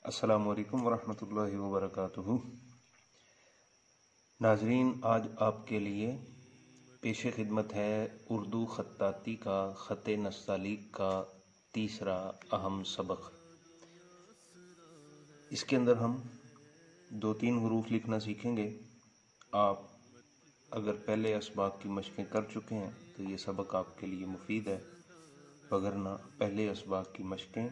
अस्सलामु अलैकुम वरहमतुल्लाहि वबरकातुहू। नाजरीन, आज आपके लिए पेश खिदमत है उर्दू ख़त्ताती का ख़त नस्तालीक का तीसरा अहम सबक। इसके अंदर हम 2-3 हरूफ लिखना सीखेंगे। आप अगर पहले असबाक की मशक़ें कर चुके हैं तो ये सबक आपके लिए मुफीद है, वगरना पहले असबाक की मशक़ें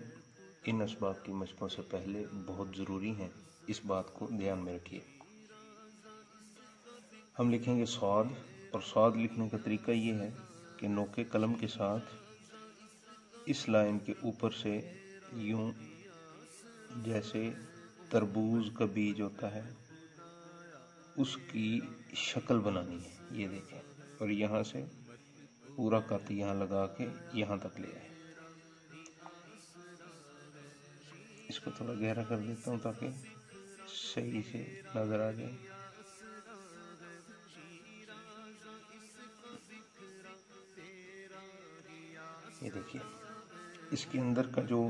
इन असबाक की मशक़ों से पहले बहुत ज़रूरी हैं। इस बात को ध्यान में रखिए। हम लिखेंगे सौद, और सौद लिखने का तरीका ये है कि नोके कलम के साथ इस लाइन के ऊपर से यूं जैसे तरबूज का बीज होता है उसकी शक्ल बनानी है, ये देखें, और यहाँ से पूरा कत यहाँ लगा के यहाँ तक ले आए। इसको थोड़ा गहरा कर देता हूँ ताकि सही से नजर आ जाए। ये देखिए, इसके अंदर का जो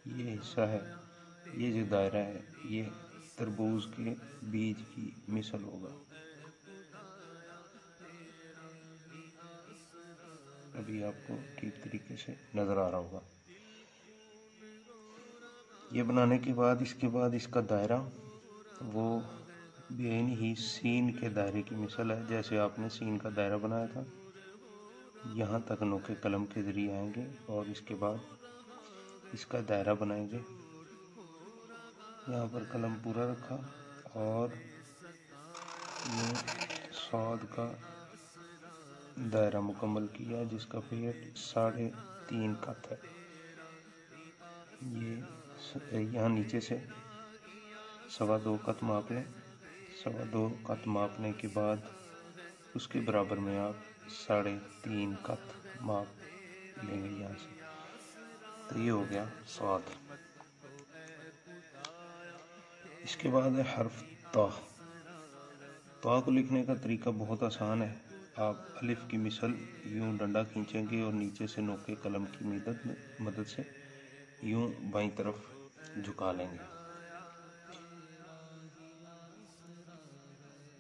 ये हिस्सा है, ये जो दायरा है, ये तरबूज के बीज की मिसल होगा। अभी आपको ठीक तरीके से नजर आ रहा होगा। ये बनाने के बाद इसके बाद इसका दायरा वो बेन ही सीन के दायरे की मिसल है। जैसे आपने सीन का दायरा बनाया था, यहाँ तक नोके कलम के ज़रिए आएंगे और इसके बाद इसका दायरा बनाएंगे। यहाँ पर कलम पूरा रखा और ये सौद का दायरा मुकम्मल किया, जिसका पेट 3.5 कत है। ये यहाँ नीचे से 2.25 कत माप लें। 2.25 कत मापने के बाद उसके बराबर में आप 3.5 कत माप लेंगे यहाँ से। तो ये हो गया सौद। इसके बाद है हर्फ ता। ता को लिखने का तरीका बहुत आसान है। आप अलिफ की मिसल यूं डंडा खींचेंगे और नीचे से नोके कलम की मदद से यूं बाईं तरफ झुका लेंगे,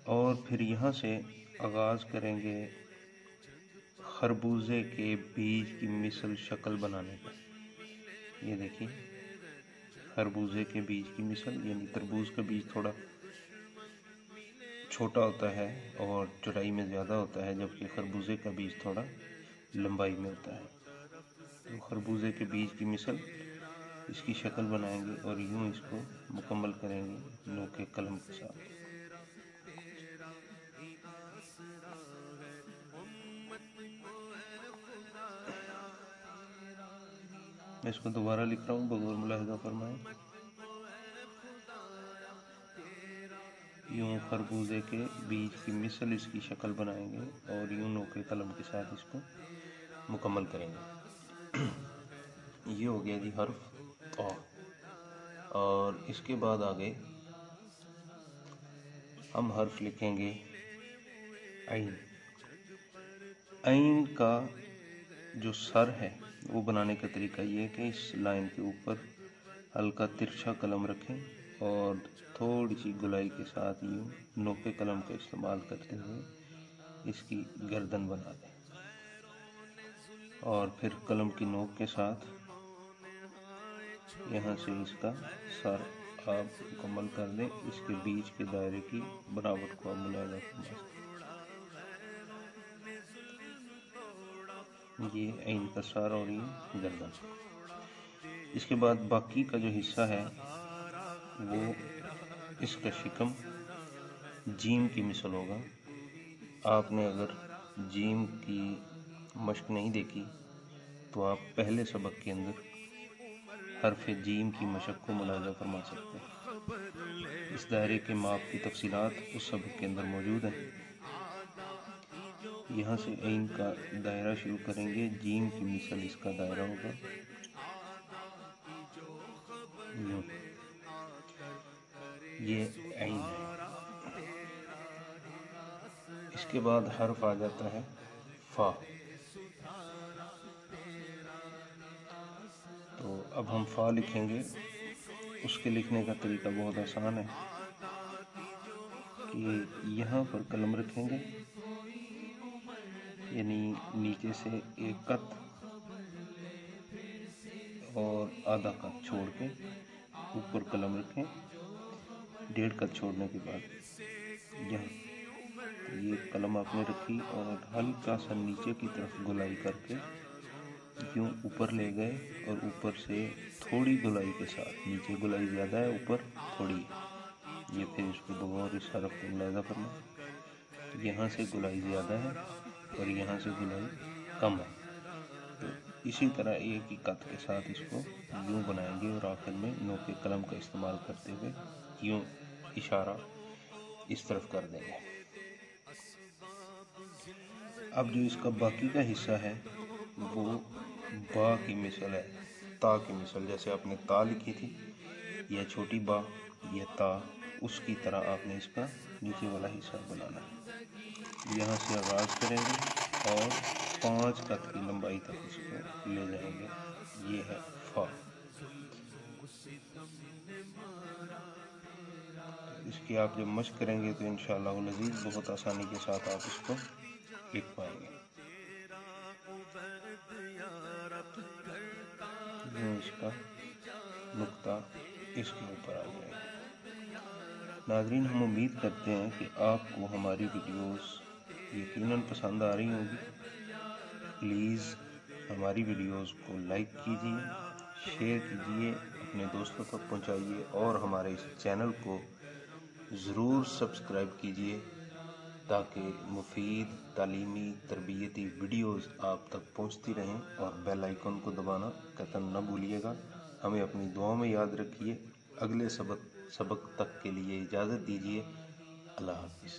और फिर यहाँ से आगाज करेंगे खरबूजे के बीज की मिसल शक्ल बनाने का। ये देखिए, खरबूजे के बीज की मिसल, यानी तरबूज का बीज थोड़ा छोटा होता है और चौड़ाई में ज़्यादा होता है, जबकि खरबूजे का बीज थोड़ा लंबाई में होता है। तो खरबूजे के बीज की मिसल, इसकी शक्ल बनाएंगे और यूं इसको मुकम्मल करेंगे नोके कलम के साथ। मैं इसको दोबारा लिख रहा हूँ, बगौर मुलाहिजा फरमाएं। यूं खरबूजे के बीज की मिसल इसकी शक्ल बनाएंगे और यूं नोके कलम के साथ इसको मुकम्मल करेंगे। ये हो गया जी हर्फ ता। और इसके बाद आगे हम हर्फ लिखेंगे ऐन। ऐन का जो सर है वो बनाने का तरीका ये है कि इस लाइन के ऊपर हल्का तिरछा कलम रखें और थोड़ी सी गुलाई के साथ यूं नोके कलम का इस्तेमाल करते हुए इसकी गर्दन बना दें, और फिर कलम की नोक के साथ यहाँ से इसका सर आप मुकम्मल कर दें। इसके बीच के दायरे की बनावट को आप मुलाहिजा फरमा सकते हैं। ये ऐन का सर और ये गर्दन। इसके बाद बाकी का जो हिस्सा है वो इसका शिकम जीम की मिसल होगा। आपने अगर जीम की मशक नहीं देखी तो आप पहले सबक के अंदर हरफ जीम की मशक को मुलाहिजा फरमा सकते हैं। इस दायरे के माप की तफसीलात उस सबक के अंदर मौजूद हैं। यहाँ से ऐन का दायरा शुरू करेंगे, जीम की मिसल इसका दायरा होगा। ये ऐन है। इसके बाद हर्फ आ जाता है फा। तो अब हम फा लिखेंगे اس کے لکھنے کا طریقہ بہت آسان ہے کہ یہاں پر قلم رکھیں گے، یعنی نیچے سے ایک قط اور آدھا قط چھوڑ کے اوپر قلم رکھیں، 1.5 قط چھوڑنے کے بعد یہاں یہ قلم آپ نے رکھی اور ہلکا سا نیچے کی طرف گولائی کر کے یوں اوپر لے گئے، اور اوپر سے تھوڑی گولائی کے ساتھ، نیچے گولائی زیادہ ہے اوپر تھوڑی ہے، یہ پھر اس کو بغور اس حرف کو ملاحظہ کرنا، یہاں سے گولائی زیادہ ہے اور یہاں سے گولائی کم ہے، تو اسی طرح ایک ہی قط کے ساتھ اس کو یوں بنائیں گے اور آخر میں نوک قلم کا استعمال کرتے ہوئے یوں اشارہ اس طرف کر دیں گے۔ اب جو اس کا باقی کا حصہ ہے وہ با کی مثل ہے، تا کی مثل، جیسے آپ نے تا لکھی تھی یا چھوٹی با یا تا، اس کی طرح آپ نے اس کا نیچے والا حصہ بنانا ہے۔ یہاں سے آغاز کریں گے اور 5 قط کی لمبائی تک اس کو لے جائیں گے، یہ ہے فا۔ اس کی آپ جب مشق کریں گے تو انشاءاللہ العزیز بہت آسانی کے ساتھ آپ اس کو لکھ پائیں گے۔ یوں اس کا نقطہ اس کے اوپر آ جائے گا۔ ناظرین، ہم امید کرتے ہیں کہ آپ کو ہماری ویڈیوز یقیناً پسند آ رہی ہوں گی۔ پلیز ہماری ویڈیوز کو لائک کیجیے، شیئر کیجیے، اپنے دوستوں تک پہنچائیے اور ہمارے اس چینل کو ضرور سبسکرائب کیجیے تاکہ مفید تعلیمی تربیتی ویڈیوز آپ تک پہنچتی رہیں، اور بیل آئیکن کو دبانا قطعاً نہ بھولیے گا۔ ہمیں اپنی دعاؤں میں یاد رکھیے۔ اگلے سبق تک کے لیے اجازت دیجیے۔ اللہ حافظ۔